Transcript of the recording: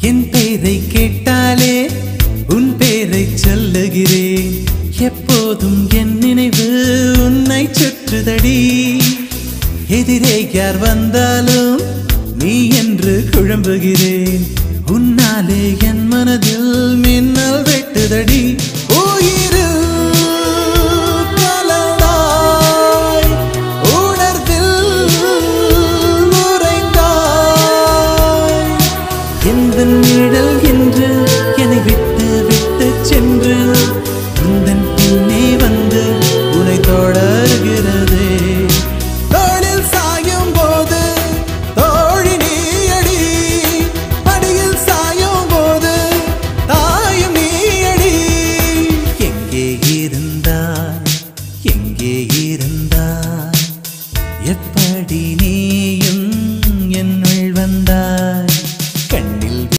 என் பேரை கேட்டாலே உன் பேரை சொல்லுகிறேன். எப்போதும் என் நினைவு உன்னை சுற்றுதடி. எதிரே யார் வந்தாலும் நீ என்று குழம்புகிறேன். உன்னாலே என் மனதில் மின்னல் வெட்டுதடி. நிழல் என்று என்னை விட்டு விட்டு சென்று